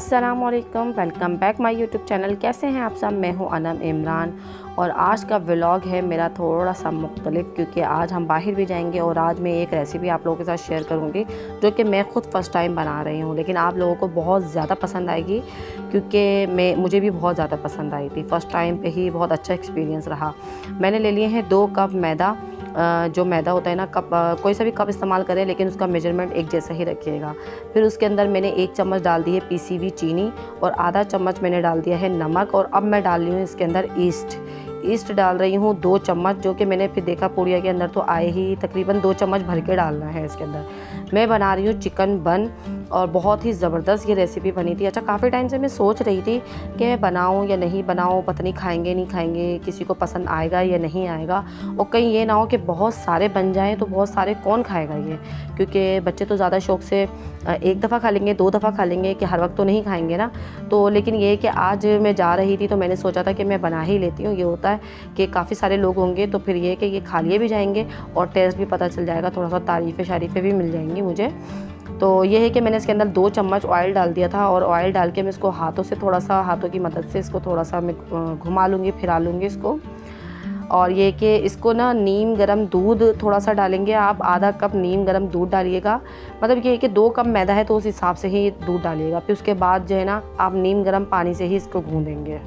अस्सलामुअलैकुम, welcome back my YouTube channel. कैसे हैं आप सब? मैं हूं अनम इमरान और आज का व्लॉग है मेरा थोड़ा सा मुख्तलिफ, क्योंकि आज हम बाहर भी जाएंगे और आज मैं एक रेसिपी आप लोगों के साथ शेयर करूंगी जो कि मैं ख़ुद फ़र्स्ट टाइम बना रही हूं, लेकिन आप लोगों को बहुत ज़्यादा पसंद आएगी क्योंकि मुझे भी बहुत ज़्यादा पसंद आई थी। फ़र्स्ट टाइम पे ही बहुत अच्छा एक्सपीरियंस रहा। मैंने ले लिए हैं 2 कप मैदा। जो मैदा होता है ना, कप कोई सा भी कप इस्तेमाल करें, लेकिन उसका मेजरमेंट एक जैसा ही रखिएगा। फिर उसके अंदर मैंने 1 चम्मच डाल दी है पीसी हुई चीनी और आधा चम्मच मैंने डाल दिया है नमक। और अब मैं डाल रही हूँ इसके अंदर ईस्ट डाल रही हूँ 2 चम्मच, जो कि मैंने फिर देखा पूड़िया के अंदर तो आए ही, तकरीबन 2 चम्मच भर के डालना है इसके अंदर। मैं बना रही हूँ चिकन बन और बहुत ही ज़बरदस्त ये रेसिपी बनी थी। अच्छा, काफ़ी टाइम से मैं सोच रही थी कि मैं बनाऊँ या नहीं बनाऊँ, पता नहीं खाएंगे नहीं खाएंगे, किसी को पसंद आएगा या नहीं आएगा, और कहीं ये ना हो कि बहुत सारे बन जाएं तो बहुत सारे कौन खाएगा ये, क्योंकि बच्चे तो ज़्यादा शौक़ से एक दफ़ा खा लेंगे, 2 दफ़ा खा लेंगे, कि हर वक्त तो नहीं खाएंगे ना। तो लेकिन ये कि आज मैं जा रही थी तो मैंने सोचा था कि मैं बना ही लेती हूँ। ये होता है कि काफ़ी सारे लोग होंगे तो फिर ये कि ये खा लिए भी जाएंगे और टेस्ट भी पता चल जाएगा, थोड़ा सा तारीफ़ें भी मिल जाएंगी मुझे। तो ये है कि मैंने इसके अंदर 2 चम्मच ऑयल डाल दिया था और ऑयल डाल के मैं इसको हाथों से थोड़ा सा, हाथों की मदद से इसको थोड़ा सा मैं घुमा लूँगी, फिरा लूँगी इसको। और ये कि इसको ना नीम गरम दूध थोड़ा सा डालेंगे आप, आधा कप नीम गरम दूध डालिएगा। मतलब ये है कि 2 कप मैदा है तो उस हिसाब से ही दूध डालिएगा। फिर उसके बाद जो है ना, आप नीम गरम पानी से ही इसको गूँधेंगे।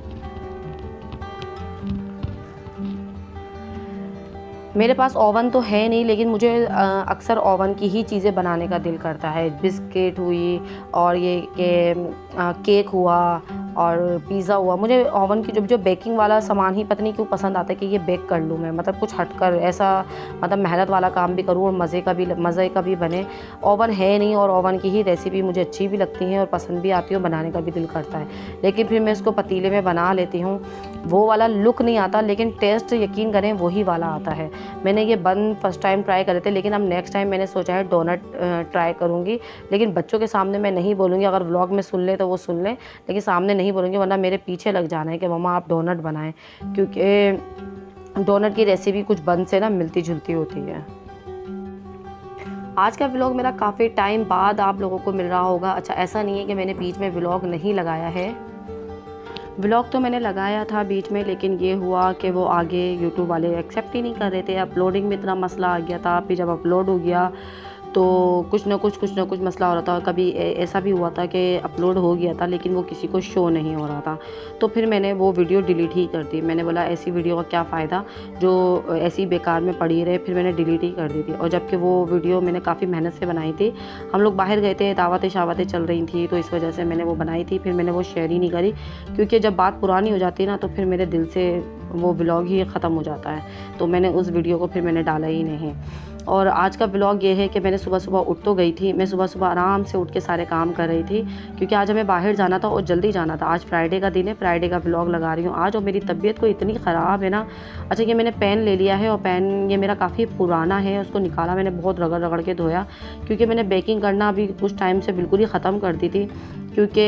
मेरे पास ओवन तो है नहीं, लेकिन मुझे अक्सर ओवन की ही चीज़ें बनाने का दिल करता है। बिस्किट हुई और ये कि केक हुआ और पिज़्ज़ा हुआ। मुझे ओवन की जो बेकिंग वाला सामान ही पता नहीं क्यों पसंद आता है कि ये बेक कर लूँ मैं, मतलब कुछ हटकर ऐसा, मतलब मेहनत वाला काम भी करूँ और मज़े का भी बने। ओवन है नहीं और ओवन की ही रेसिपी मुझे अच्छी भी लगती है और पसंद भी आती है और बनाने का भी दिल करता है, लेकिन फिर मैं इसको पतीले में बना लेती हूँ। वो वाला लुक नहीं आता, लेकिन टेस्ट यकीन करें वही वाला आता है। मैंने ये बन फर्स्ट टाइम ट्राई करे थे, लेकिन अब नेक्स्ट टाइम मैंने सोचा है डोनट ट्राई करूँगी, लेकिन बच्चों के सामने मैं नहीं बोलूँगी। अगर व्लॉग में सुन ले तो वो सुन लें, लेकिन सामने नहीं बोलूँगी, वरना मेरे पीछे लग जाना है कि मम्मा आप डोनट बनाएं, क्योंकि डोनट की रेसिपी कुछ बन से ना मिलती जुलती होती है। आज का व्लॉग मेरा काफ़ी टाइम बाद आप लोगों को मिल रहा होगा। अच्छा, ऐसा नहीं है कि मैंने बीच में व्लॉग नहीं लगाया है, व्लॉग तो मैंने लगाया था बीच में, लेकिन ये हुआ कि वो आगे यूट्यूब वाले एक्सेप्ट ही नहीं कर रहे थे। अपलोडिंग में इतना मसला आ गया था, फिर जब अपलोड हो गया तो कुछ ना कुछ मसला हो रहा था। कभी ऐसा भी हुआ था कि अपलोड हो गया था लेकिन वो किसी को शो नहीं हो रहा था, तो फिर मैंने वो वीडियो डिलीट ही कर दी। मैंने बोला ऐसी वीडियो का क्या फ़ायदा जो ऐसी बेकार में पड़ी रहे, फिर मैंने डिलीट ही कर दी थी। और जबकि वो वीडियो मैंने काफ़ी मेहनत से बनाई थी। हम लोग बाहर गए थे, दावतें शावतें चल रही थी, तो इस वजह से मैंने वो बनाई थी। फिर मैंने वो शेयर ही नहीं करी, क्योंकि जब बात पुरानी हो जाती है ना तो फिर मेरे दिल से वो व्लॉग ही ख़त्म हो जाता है, तो मैंने उस वीडियो को फिर मैंने डाला ही नहीं। और आज का व्लॉग ये है कि मैंने सुबह उठ तो गई थी, मैं सुबह आराम से उठ के सारे काम कर रही थी, क्योंकि आज हमें बाहर जाना था और जल्दी जाना था। आज फ्राइडे का दिन है, फ्राइडे का व्लॉग लगा रही हूँ आज, और मेरी तबीयत को इतनी ख़राब है ना। अच्छा, ये मैंने पेन ले लिया है और पेन ये मेरा काफ़ी पुराना है, उसको निकाला मैंने, बहुत रगड़ के धोया, क्योंकि मैंने बेकिंग करना अभी कुछ टाइम से बिल्कुल ही ख़त्म कर दी थी, क्योंकि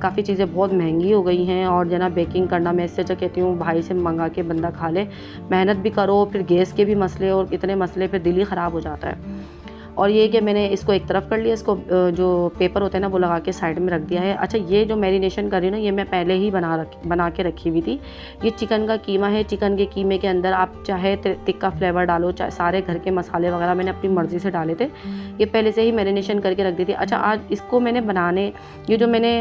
काफ़ी चीज़ें बहुत महंगी हो गई हैं। और जना बेकिंग करना, मैं इससे अच्छा कहती हूँ भाई से मंगा के बंदा खा ले, मेहनत भी करो, फिर गैस के भी मसले और इतने मसले, फिर दिल ही ख़राब हो जाता है। और ये कि मैंने इसको एक तरफ कर लिया, इसको जो पेपर होता है ना वो लगा के साइड में रख दिया है। अच्छा, ये जो मैरिनेशन कर रही हूँ ना, ये मैं पहले ही बना के रखी हुई थी। ये चिकन का कीमा है। चिकन के कीमे के अंदर आप चाहे तिक्का फ्लेवर डालो, चाहे सारे घर के मसाले वगैरह मैंने अपनी मर्ज़ी से डाले थे, ये पहले से ही मैरिनेशन करके रख दी थी। अच्छा, आज इसको मैंने ये जो मैंने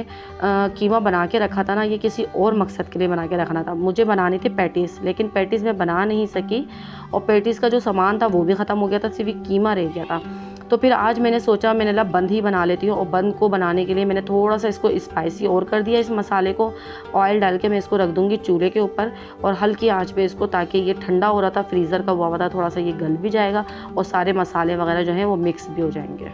कीमा बना के रखा था ना, ये किसी और मकसद के लिए बना के रखना था। मुझे बनानी थी पैटीज़, लेकिन पैटीज़ मैं बना नहीं सकी और पैटीज़ का जो सामान था वो भी ख़त्म हो गया था, सिर्फ कीमा रह गया था। तो फिर आज मैंने सोचा मैंने ला बंद ही बना लेती हूँ, और बंद को बनाने के लिए मैंने थोड़ा सा इसको स्पाइसी और कर दिया। इस मसाले को ऑयल डाल के मैं इसको रख दूँगी चूल्हे के ऊपर और हल्की आंच पे इसको, ताकि ये ठंडा हो रहा था, फ्रीज़र का हुआ था, थोड़ा सा ये गल भी जाएगा और सारे मसाले वगैरह जो हैं वो मिक्स भी हो जाएंगे।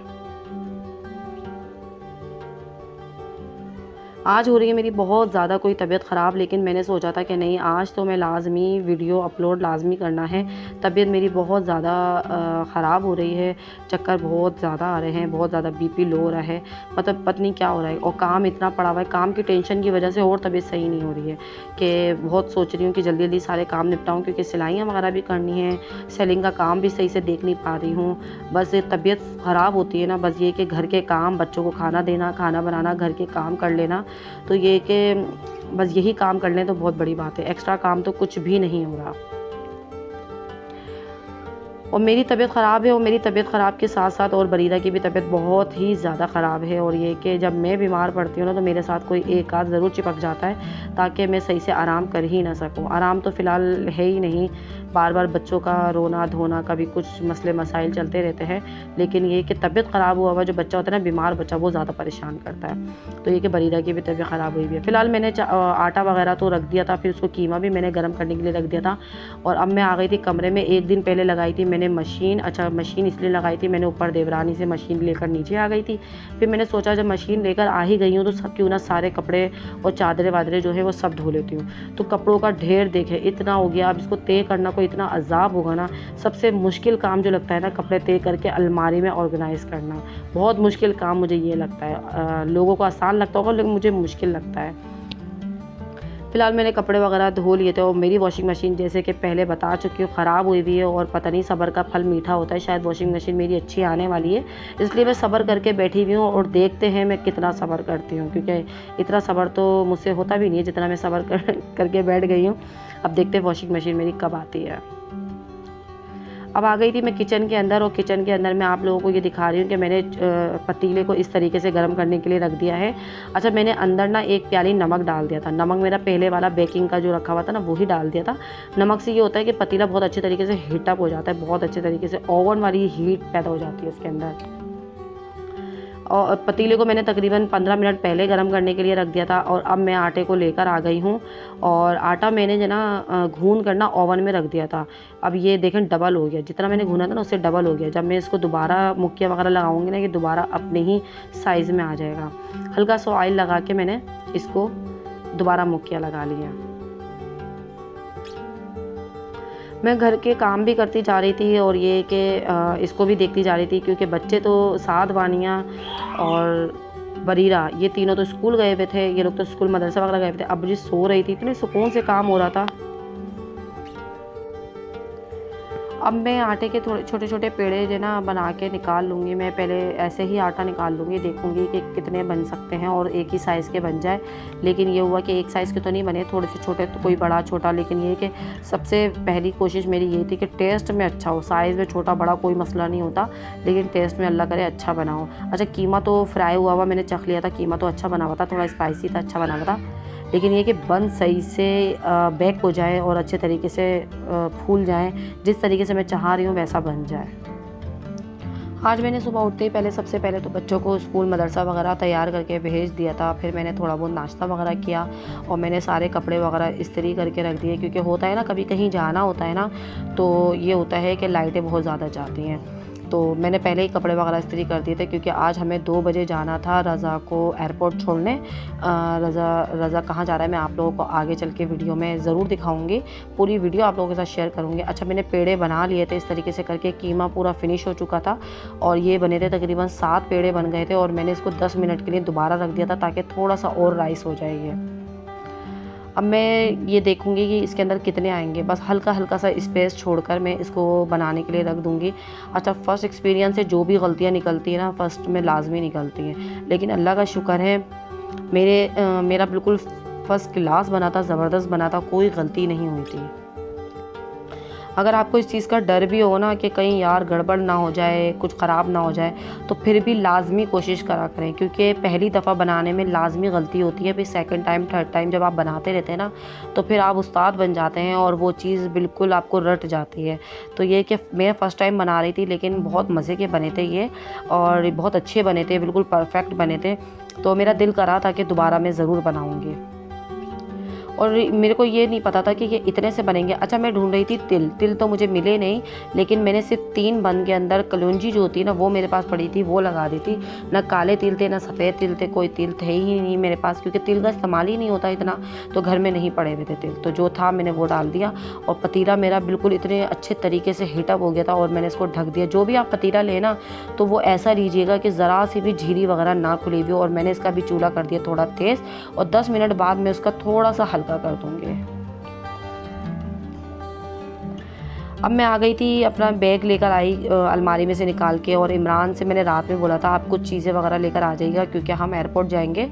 आज हो रही है मेरी बहुत ज़्यादा कोई तबीयत ख़राब, लेकिन मैंने सोचा था कि नहीं, आज तो मैं लाज़मी वीडियो अपलोड लाज़मी करना है। तबीयत मेरी बहुत ज़्यादा ख़राब हो रही है, चक्कर बहुत ज़्यादा आ रहे हैं, बहुत ज़्यादा बीपी लो हो रहा है, मतलब पता नहीं क्या हो रहा है। और काम इतना पड़ा हुआ है, काम की टेंशन की वजह से और तबीयत सही नहीं हो रही है कि बहुत सोच रही हूँ कि जल्दी-जल्दी सारे काम निपटाऊँ, क्योंकि सिलाइयाँ वगैरह भी करनी है, सेलिंग का काम भी सही से देख नहीं पा रही हूँ। बस ये तबीयत ख़राब होती है ना, बस ये कि घर के काम, बच्चों को खाना देना, खाना बनाना, घर के काम कर लेना, तो ये कि बस यही काम कर लें तो बहुत बड़ी बात है। एक्स्ट्रा काम तो कुछ भी नहीं हो रहा। और मेरी तबीयत ख़राब है, और मेरी तबीयत ख़राब के साथ-साथ और बरीदा की भी तबीयत बहुत ही ज़्यादा ख़राब है। और ये कि जब मैं बीमार पड़ती हूँ ना, तो मेरे साथ कोई एक आध ज़रूर चिपक जाता है, ताकि मैं सही से आराम कर ही ना सकूँ। आराम तो फ़िलहाल है ही नहीं, बार-बार बच्चों का रोना-धोना, कभी कुछ मसले मसाइल चलते रहते हैं। लेकिन ये कि तबीयत ख़राब हुआ जो बच्चा होता है ना, बीमार बच्चा, वो ज़्यादा परेशान करता है। तो ये कि बरीदा की भी तबीयत ख़राब हुई हुई है। फ़िलहाल मैंने आटा वगैरह तो रख दिया था, फिर उसको कीमा भी मैंने गर्म करने के लिए रख दिया था। और अब मैं आ गई थी कमरे में। 1 दिन पहले लगाई थी मैंने मशीन। अच्छा, मशीन इसलिए लगाई थी, मैंने ऊपर देवरानी से मशीन लेकर नीचे आ गई थी। फिर मैंने सोचा जब मशीन लेकर आ ही गई हूँ, तो सब क्यों ना सारे कपड़े और चादरें-वादरें जो है वो सब धो लेती हूँ। तो कपड़ों का ढेर देखें इतना हो गया, अब इसको तय करना कोई इतना अज़ाब होगा ना। सबसे मुश्किल काम जो लगता है ना, कपड़े तय करके अलमारी में ऑर्गेनाइज़ करना, बहुत मुश्किल काम मुझे ये लगता है। लोगों को आसान लगता होगा, लेकिन मुझे मुश्किल लगता है। फ़िलहाल मैंने कपड़े वगैरह धो लिए थे, और मेरी वॉशिंग मशीन, जैसे कि पहले बता चुकी हूँ, ख़राब हुई हुई है। और पता नहीं सब्र का फल मीठा होता है, शायद वॉशिंग मशीन मेरी अच्छी आने वाली है, इसलिए मैं सब्र करके बैठी हुई हूँ। और देखते हैं मैं कितना सब्र करती हूँ, क्योंकि इतना सब्र तो मुझसे होता भी नहीं है जितना मैं सब्र करके बैठ गई हूँ। अब देखते हैं वॉशिंग मशीन मेरी कब आती है। अब आ गई थी मैं किचन के अंदर, और किचन के अंदर मैं आप लोगों को ये दिखा रही हूँ कि मैंने पतीले को इस तरीके से गर्म करने के लिए रख दिया है। अच्छा, मैंने अंदर ना 1 प्याली नमक डाल दिया था। नमक मेरा पहले वाला बेकिंग का जो रखा हुआ था ना, वो ही डाल दिया था। नमक से ये होता है कि पतीला बहुत अच्छे तरीके से हीट अप हो जाता है, बहुत अच्छे तरीके से ओवन वाली हीट पैदा हो जाती है उसके अंदर। और पतीले को मैंने तकरीबन 15 मिनट पहले गरम करने के लिए रख दिया था। और अब मैं आटे को लेकर आ गई हूँ, और आटा मैंने जो ना गूँध कर ना ओवन में रख दिया था। अब ये देखें डबल हो गया, जितना मैंने गूँधा था ना उससे डबल हो गया। जब मैं इसको दोबारा मुक्कियाँ वगैरह लगाऊंगी ना, ये दोबारा अपने ही साइज़ में आ जाएगा। हल्का सा ऑयल लगा के मैंने इसको दोबारा मुक्कियाँ लगा लिया। मैं घर के काम भी करती जा रही थी, और ये कि इसको भी देखती जा रही थी, क्योंकि बच्चे तो साद, वानिया और बरीरा, ये तीनों तो स्कूल गए हुए थे। ये लोग तो स्कूल मदरसा वगैरह गए हुए थे। अब मुझे सो रही थी, इतने सुकून से काम हो रहा था। अब मैं आटे के थोड़े छोटे-छोटे पेड़े जो ना बना के निकाल लूँगी। मैं पहले ऐसे ही आटा निकाल लूँगी, देखूँगी कि कितने बन सकते हैं और एक ही साइज़ के बन जाए। लेकिन ये हुआ कि एक साइज़ के तो नहीं बने, थोड़े से छोटे, तो कोई बड़ा छोटा। लेकिन ये कि सबसे पहली कोशिश मेरी यही थी कि टेस्ट में अच्छा हो। साइज़ में छोटा बड़ा कोई मसला नहीं होता, लेकिन टेस्ट में अल्लाह करे अच्छा बना हो। अच्छा, कीमा तो फ्राई हुआ हुआ मैंने चख लिया था, कीमा तो अच्छा बना हुआ था, थोड़ा स्पाइसी था, अच्छा बना हुआ था। लेकिन ये कि बन सही से बेक हो जाए और अच्छे तरीके से फूल जाएँ, जिस तरीके से मैं चाह रही हूँ वैसा बन जाए। आज मैंने सुबह उठते ही पहले, सबसे पहले तो बच्चों को स्कूल मदरसा वगैरह तैयार करके भेज दिया था। फिर मैंने थोड़ा बहुत नाश्ता वगैरह किया, और मैंने सारे कपड़े वगैरह इस्त्री करके रख दिए, क्योंकि होता है ना कभी कहीं जाना होता है ना, तो ये होता है कि लाइटें बहुत ज़्यादा जाती हैं। तो मैंने पहले ही कपड़े वगैरह इस्त्री कर दिए थे, क्योंकि आज हमें 2 बजे जाना था रज़ा को एयरपोर्ट छोड़ने। रज़ा कहाँ जा रहा है मैं आप लोगों को आगे चल के वीडियो में ज़रूर दिखाऊंगी, पूरी वीडियो आप लोगों के साथ शेयर करूंगी। अच्छा, मैंने पेड़े बना लिए थे इस तरीके से करके, कीमा पूरा फिनिश हो चुका था, और ये बने थे तकरीबन 7 पेड़े बन गए थे। और मैंने इसको 10 मिनट के लिए दोबारा रख दिया था, ताकि थोड़ा सा और राइस हो जाएगी। अब मैं ये देखूँगी कि इसके अंदर कितने आएंगे, बस हल्का हल्का सा स्पेस छोड़कर मैं इसको बनाने के लिए रख दूँगी। अच्छा, फ़र्स्ट एक्सपीरियंस से जो भी गलतियाँ निकलती हैं ना, फ़र्स्ट में लाजमी निकलती हैं, लेकिन अल्लाह का शुक्र है मेरा बिल्कुल फ़र्स्ट क्लास बना था, ज़बरदस्त बना था, कोई गलती नहीं हुई थी। अगर आपको इस चीज़ का डर भी हो ना कि कहीं यार गड़बड़ ना हो जाए, कुछ ख़राब ना हो जाए, तो फिर भी लाज़मी कोशिश करा करें, क्योंकि पहली दफ़ा बनाने में लाज़मी गलती होती है। फिर सेकंड टाइम, थर्ड टाइम जब आप बनाते रहते हैं ना, तो फिर आप उस्ताद बन जाते हैं, और वो चीज़ बिल्कुल आपको रट जाती है। तो ये कि मैं फ़र्स्ट टाइम बना रही थी, लेकिन बहुत मज़े के बने थे ये, और बहुत अच्छे बने थे, बिल्कुल परफेक्ट बने थे। तो मेरा दिल करा था कि दोबारा मैं ज़रूर बनाऊँगी। और मेरे को ये नहीं पता था कि ये इतने से बनेंगे। अच्छा, मैं ढूंढ रही थी तिल तो मुझे मिले नहीं, लेकिन मैंने सिर्फ 3 बन के अंदर कलौंजी जो होती है ना वो मेरे पास पड़ी थी, वो लगा दी थी। ना काले तिल थे ना सफ़ेद तिल थे, कोई तिल थे ही नहीं मेरे पास, क्योंकि तिल का इस्तेमाल ही नहीं होता इतना, तो घर में नहीं पड़े हुए थे तिल। तो जो था मैंने वो डाल दिया और पतीला मेरा बिल्कुल इतने अच्छे तरीके से हीटअप हो गया था और मैंने इसको ढक दिया। जो भी आप पतीला लेना तो वो ऐसा लीजिएगा कि ज़रा सी भी झीरी वगैरह ना खुली हुई हो। और मैंने इसका भी चूल्हा कर दिया थोड़ा तेज़ और 10 मिनट बाद मैं उसका थोड़ा सा हल्का कर दूँगी। अब मैं आ गई थी, अपना बैग लेकर आई अलमारी में से निकाल के, और इमरान से मैंने रात में बोला था आप कुछ चीज़ें वगैरह लेकर आ जाइएगा क्योंकि हम एयरपोर्ट जाएंगे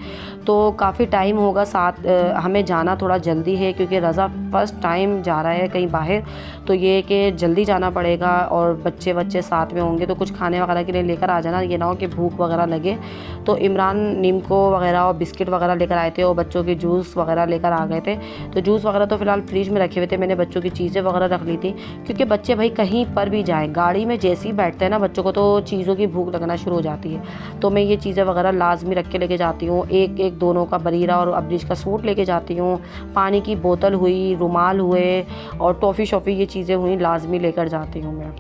तो काफ़ी टाइम होगा। साथ हमें जाना थोड़ा जल्दी है क्योंकि रज़ा फ़र्स्ट टाइम जा रहा है कहीं बाहर, तो ये कि जल्दी जाना पड़ेगा और बच्चे साथ में होंगे तो कुछ खाने वगैरह के लिए लेकर आ जाना, ये ना हो कि भूख वगैरह लगे। तो इमरान नीमको वगैरह और बिस्किट वगैरह लेकर आए थे और बच्चों के जूस वगैरह लेकर आ गए थे। तो जूस वगैरह तो फ़िलहाल फ्रिज में रखे हुए थे, मैंने बच्चों की चीज़ें वगैरह रख ली थी क्योंकि बच्चे भाई कहीं पर भी जाएं, गाड़ी में जैसे ही बैठते हैं ना बच्चों को तो चीज़ों की भूख लगना शुरू हो जाती है। तो मैं ये चीज़ें वगैरह लाजमी रख के लेके जाती हूँ। एक दोनों का बरीरा और अब्रिश का सूट लेके जाती हूँ, पानी की बोतल हुई, रुमाल हुए और टॉफ़ी शॉफ़ी ये चीज़ें हुई लाजमी लेकर जाती हूँ मैं।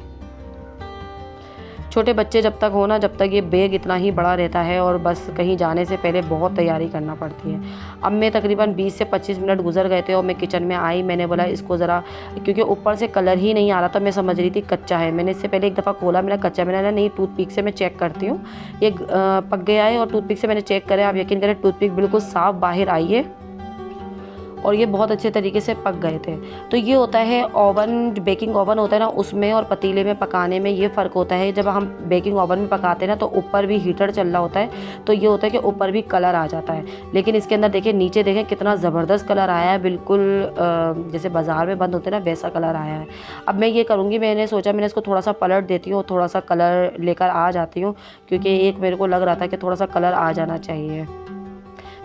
छोटे बच्चे जब तक हो ना, जब तक ये बैग इतना ही बड़ा रहता है और बस कहीं जाने से पहले बहुत तैयारी करना पड़ती है। अब मैं तकरीबन 20 से 25 मिनट गुजर गए थे और मैं किचन में आई, मैंने बोला इसको ज़रा, क्योंकि ऊपर से कलर ही नहीं आ रहा था, मैं समझ रही थी कच्चा है। मैंने इससे पहले एक दफ़ा खोला, मेरा कच्चा, मैंने नहीं टूथपिक से मैं चेक करती हूँ ये पक गया है, और टूथपिक से मैंने चेक करा। आप यकीन करें टूथपिक बिल्कुल साफ़ बाहर आई है और ये बहुत अच्छे तरीके से पक गए थे। तो ये होता है ओवन, बेकिंग ओवन होता है ना उसमें और पतीले में पकाने में ये फ़र्क होता है। जब हम बेकिंग ओवन में पकाते हैं ना तो ऊपर भी हीटर चल रहा होता है, तो ये होता है कि ऊपर भी कलर आ जाता है। लेकिन इसके अंदर देखिए, नीचे देखें कितना ज़बरदस्त कलर आया है, बिल्कुल जैसे बाज़ार में बंद होते हैं ना वैसा कलर आया है। अब मैं ये करूँगी, मैंने सोचा मैंने इसको थोड़ा सा पलट देती हूँ, थोड़ा सा कलर लेकर आ जाती हूँ क्योंकि एक मेरे को लग रहा था कि थोड़ा सा कलर आ जाना चाहिए।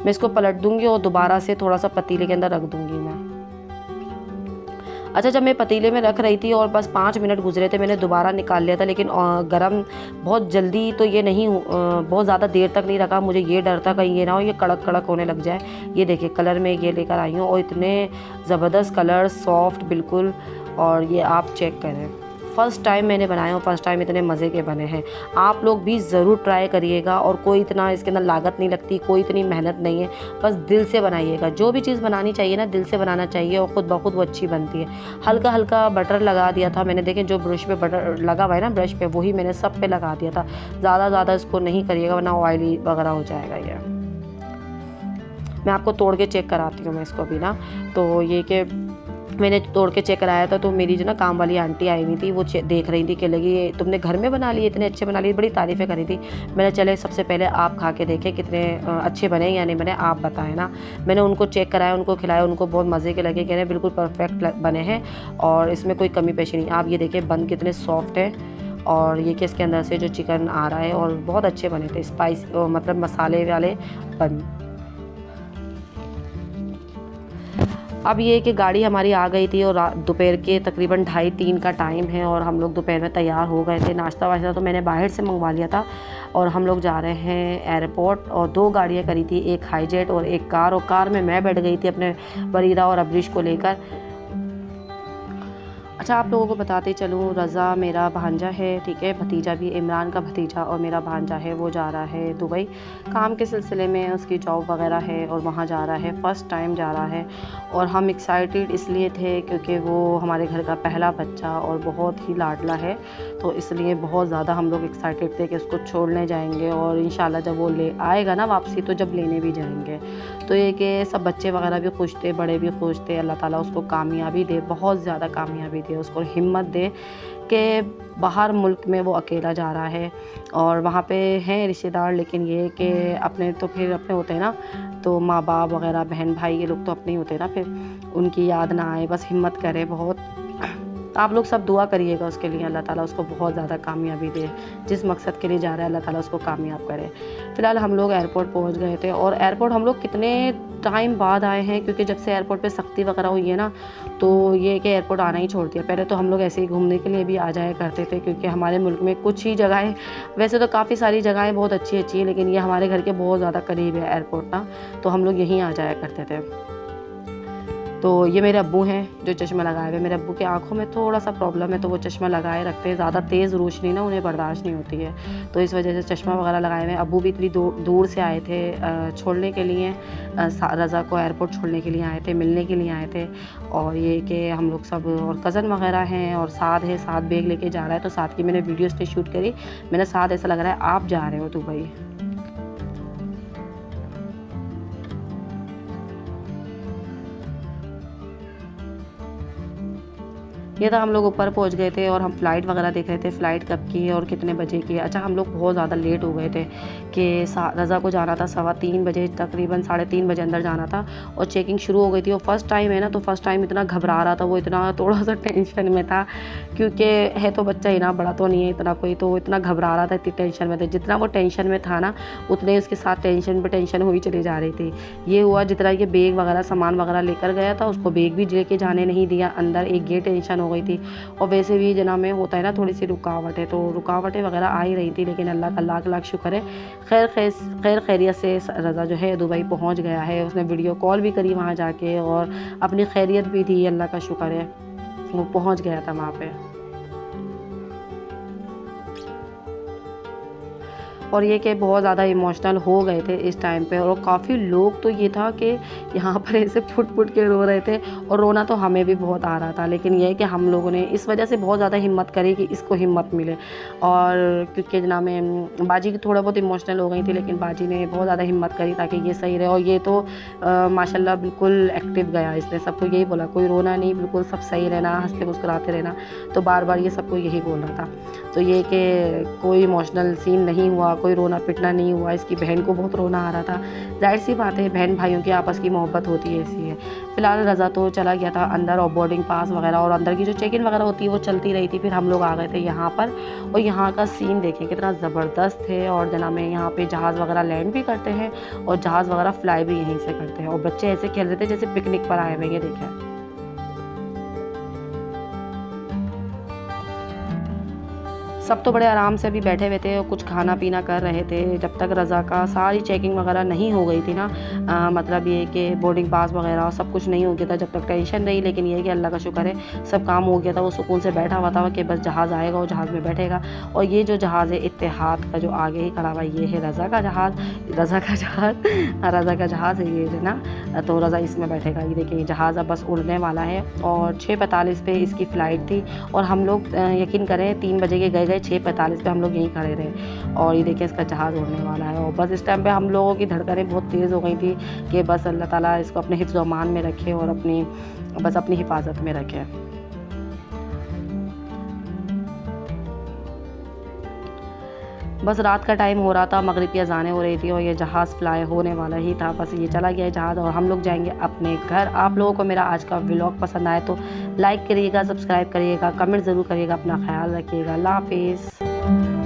मैं इसको पलट दूंगी और दोबारा से थोड़ा सा पतीले के अंदर रख दूंगी मैं। अच्छा, जब मैं पतीले में रख रही थी और बस 5 मिनट गुजरे थे, मैंने दोबारा निकाल लिया था, लेकिन गरम बहुत जल्दी तो ये नहीं, बहुत ज़्यादा देर तक नहीं रखा। मुझे ये डर था कहीं ये ना हो ये कड़क कड़क होने लग जाए। ये देखिए कलर में ये लेकर आई हूँ और इतने ज़बरदस्त कलर, सॉफ्ट बिल्कुल। और ये आप चेक करें, फ़र्स्ट टाइम मैंने बनाए और फ़र्स्ट टाइम इतने मज़े के बने हैं। आप लोग भी ज़रूर ट्राई करिएगा और कोई इतना इसके अंदर लागत नहीं लगती, कोई इतनी मेहनत नहीं है, बस दिल से बनाइएगा। जो भी चीज़ बनानी चाहिए ना दिल से बनाना चाहिए और ख़ुद ब खुद वो अच्छी बनती है। हल्का हल्का बटर लगा दिया था मैंने, देखें जो ब्रश पे बटर लगा हुआ है ना ब्रश पे, वही मैंने सब पे लगा दिया था। ज़्यादा इसको नहीं करिएगा वरना ऑयली वगैरह हो जाएगा। ये मैं आपको तोड़ के चेक कराती हूँ मैं इसको भी ना। तो ये कि मैंने तोड़ के चेक कराया था तो मेरी जो ना काम वाली आंटी आई हुई थी, वो देख रही थी कि लगी ये तुमने घर में बना लिए, इतने अच्छे बना लिए, बड़ी तारीफ़ें करी थी। मैंने चले सबसे पहले आप खा के देखें कितने अच्छे बने या नहीं बने, आप बताएं ना। मैंने उनको चेक कराया, उनको खिलाया, उनको बहुत मज़े के लगे, कह रहे बिल्कुल परफेक्ट बने हैं और इसमें कोई कमी पेशी नहीं। आप ये देखें बन कितने सॉफ्ट हैं और ये कि इसके अंदर से जो चिकन आ रहा है और बहुत अच्छे बने थे, स्पाइस मतलब मसाले वाले बन। अब ये कि गाड़ी हमारी आ गई थी और दोपहर के तकरीबन 2:30-3 का टाइम है और हम लोग दोपहर में तैयार हो गए थे। नाश्ता वाश्ता तो मैंने बाहर से मंगवा लिया था और हम लोग जा रहे हैं एयरपोर्ट। और 2 गाड़ियाँ करी थी, एक हाईजेट और एक कार, और कार में मैं बैठ गई थी अपने बरीरा और अब्रिश को लेकर। अच्छा, आप लोगों को बताते चलूँ, रज़ा मेरा भांजा है, ठीक है, भतीजा भी, इमरान का भतीजा और मेरा भांजा है, वो जा रहा है दुबई काम के सिलसिले में, उसकी जॉब वगैरह है और वहाँ जा रहा है, फ़र्स्ट टाइम जा रहा है। और हम एक्साइटेड इसलिए थे क्योंकि वो हमारे घर का पहला बच्चा और बहुत ही लाडला है, तो इसलिए बहुत ज़्यादा हम लोग एक्साइटेड थे कि उसको छोड़ने जाएंगे और इंशाल्लाह जब वो ले आएगा ना वापसी तो जब लेने भी जाएंगे। तो ये कि सब बच्चे वगैरह भी खुश थे, बड़े भी खुश थे। अल्लाह ताला उसको कामयाबी दे, बहुत ज़्यादा कामयाबी दे, उसको हिम्मत दे कि बाहर मुल्क में वो अकेला जा रहा है और वहाँ पे हैं रिश्तेदार, लेकिन ये कि अपने तो फिर अपने होते हैं ना, तो माँ बाप वगैरह बहन भाई ये लोग तो अपने ही होते हैं ना, फिर उनकी याद ना आए, बस हिम्मत करे बहुत। आप लोग सब दुआ करिएगा उसके लिए, अल्लाह ताला उसको बहुत ज़्यादा कामयाबी दे, जिस मकसद के लिए जा रहा है अल्लाह ताला उसको कामयाब करे। फ़िलहाल हम लोग एयरपोर्ट पहुंच गए थे और एयरपोर्ट हम लोग कितने टाइम बाद आए हैं क्योंकि जब से एयरपोर्ट पे सख्ती वगैरह हुई है ना, तो ये कि एयरपोर्ट आना ही छोड़ दिया। पहले तो हम लोग ऐसे ही घूमने के लिए भी आ जाया करते थे क्योंकि हमारे मुल्क में कुछ ही जगहें, वैसे तो काफ़ी सारी जगहें बहुत अच्छी हैं, लेकिन ये हमारे घर के बहुत ज़्यादा करीब है एयरपोर्ट ना, तो हम लोग यहीं आ जाया करते थे। तो ये मेरे अब्बू हैं जो चश्मा लगाए हुए। मेरे अब्बू की आँखों में थोड़ा सा प्रॉब्लम है, तो वो चश्मा लगाए रखते हैं। ज़्यादा तेज़ रोशनी ना उन्हें बर्दाश्त नहीं होती है, तो इस वजह से चश्मा वगैरह लगाए हुए हैं। अब्बू भी इतनी दूर से आए थे छोड़ने के लिए, रज़ा को एयरपोर्ट छोड़ने के लिए आए थे, मिलने के लिए आए थे। और ये कि हम लोग सब और कज़न वगैरह हैं और साथ है, साथ बैग लेके जा रहा है, तो साथ की मैंने वीडियोज़ पे शूट करी। मैंने साथ ऐसा लग रहा है आप जा रहे हो दुबई। ये था हम लोग ऊपर पहुंच गए थे और हम फ़्लाइट वगैरह देख रहे थे, फ़्लाइट कब की है और कितने बजे की है। अच्छा, हम लोग बहुत ज़्यादा लेट हो गए थे कि रज़ा को जाना था 3:15 बजे, तकरीबन 3:30 बजे अंदर जाना था और चेकिंग शुरू हो गई थी। और फर्स्ट टाइम है ना, तो फर्स्ट टाइम इतना घबरा रहा था वो, इतना थोड़ा सा टेंशन में था, क्योंकि है तो बच्चा ही ना, बड़ा तो नहीं है इतना कोई, तो वो इतना घबरा रहा था, इतनी टेंशन में था। जितना वो टेंशन में था ना, उतने उसके साथ टेंशन पे टेंशन हुई चली जा रही थी। ये हुआ जितना ये बैग वगैरह सामान वगैरह लेकर गया था, उसको बैग भी लेके जाने नहीं दिया अंदर, एक ये टेंशन हो गई थी। और वैसे भी जना में होता है ना थोड़ी सी रुकावटें, तो रुकावटें वगैरह आ ही रही थी, लेकिन अल्लाह का लाख लाख शुक्र है, खैर खैरियत से रज़ा जो है दुबई पहुंच गया है। उसने वीडियो कॉल भी करी वहाँ जाके और अपनी खैरियत भी थी, अल्लाह का शुक्र है वो पहुंच गया था वहाँ पे। और ये कि बहुत ज़्यादा इमोशनल हो गए थे इस टाइम पे, और काफ़ी लोग, तो ये था कि यहाँ पर ऐसे फुट के रो रहे थे, और रोना तो हमें भी बहुत आ रहा था, लेकिन ये है कि हम लोगों ने इस वजह से बहुत ज़्यादा हिम्मत करी कि इसको हिम्मत मिले। और क्योंकि जना में बाजी की थोड़ा बहुत इमोशनल हो गई थी, लेकिन बाजी ने बहुत ज़्यादा हिम्मत करी ताकि ये सही रहे। और ये तो माशाल्लाह बिल्कुल एक्टिव गया, इसने सबको यही बोला कोई रोना नहीं, बिल्कुल सब सही रहना, हंसते मुस्कुराते रहना, तो बार बार ये सबको यही बोल रहा था। तो ये कि कोई इमोशनल सीन नहीं हुआ, कोई रोना पिटना नहीं हुआ। इसकी बहन को बहुत रोना आ रहा था, जाहिर सी बात है, बहन भाइयों की आपस की मोहब्बत होती है, ऐसी है। फ़िलहाल रज़ा तो चला गया था अंदर, और बोर्डिंग पास वगैरह और अंदर की जो चेक इन वगैरह होती है वो चलती रही थी। फिर हम लोग आ गए थे यहाँ पर, और यहाँ का सीन देखें कितना ज़बरदस्त है। और जना में यहाँ पे जहाज़ वगैरह लैंड भी करते हैं और जहाज़ वगैरह फ्लाई भी यहीं से करते हैं, और बच्चे ऐसे खेल रहे थे जैसे पिकनिक पर आए हुए हैं, ये देखें। सब तो बड़े आराम से अभी बैठे हुए थे और कुछ खाना पीना कर रहे थे, जब तक रज़ा का सारी चेकिंग वगैरह नहीं हो गई थी ना। मतलब ये कि बोर्डिंग पास वगैरह सब कुछ नहीं हो गया था, जब तक टेंशन नहीं। लेकिन ये है कि अल्लाह का शुक्र है सब काम हो गया था, वो सुकून से बैठा हुआ था कि बस जहाज़ आएगा और जहाज़ में बैठेगा। और ये जो जहाज़ है इत्तेहाद का, जो आगे ही खड़ा हुआ, ये है रज़ा का जहाज़। रज़ा का जहाज़ है ये है ना, तो रज़ा इसमें बैठेगा। ये देखिए जहाज़ अब बस उड़ने वाला है, और 6:45 पे इसकी फ़्लाइट थी, और हम लोग यकीन करें 3 बजे के गए 6:45 पे हम लोग यहीं खड़े रहे, और ये देखिए इसका जहाज़ उड़ने वाला है। और बस इस टाइम पे हम लोगों की धड़कनें बहुत तेज़ हो गई थी कि बस अल्लाह ताला इसको अपने हिफ्ज़ व अमान में रखे और अपनी हिफाजत में रखे। बस रात का टाइम हो रहा था, मगरिब की अज़ानें हो रही थी, और ये जहाज़ फ्लाई होने वाला ही था। बस ये चला गया जहाज़ और हम लोग जाएंगे अपने घर। आप लोगों को मेरा आज का व्लॉग पसंद आए तो लाइक करिएगा, सब्सक्राइब करिएगा, कमेंट ज़रूर करिएगा, अपना ख्याल रखिएगा। अल्लाह हाफ़िज़।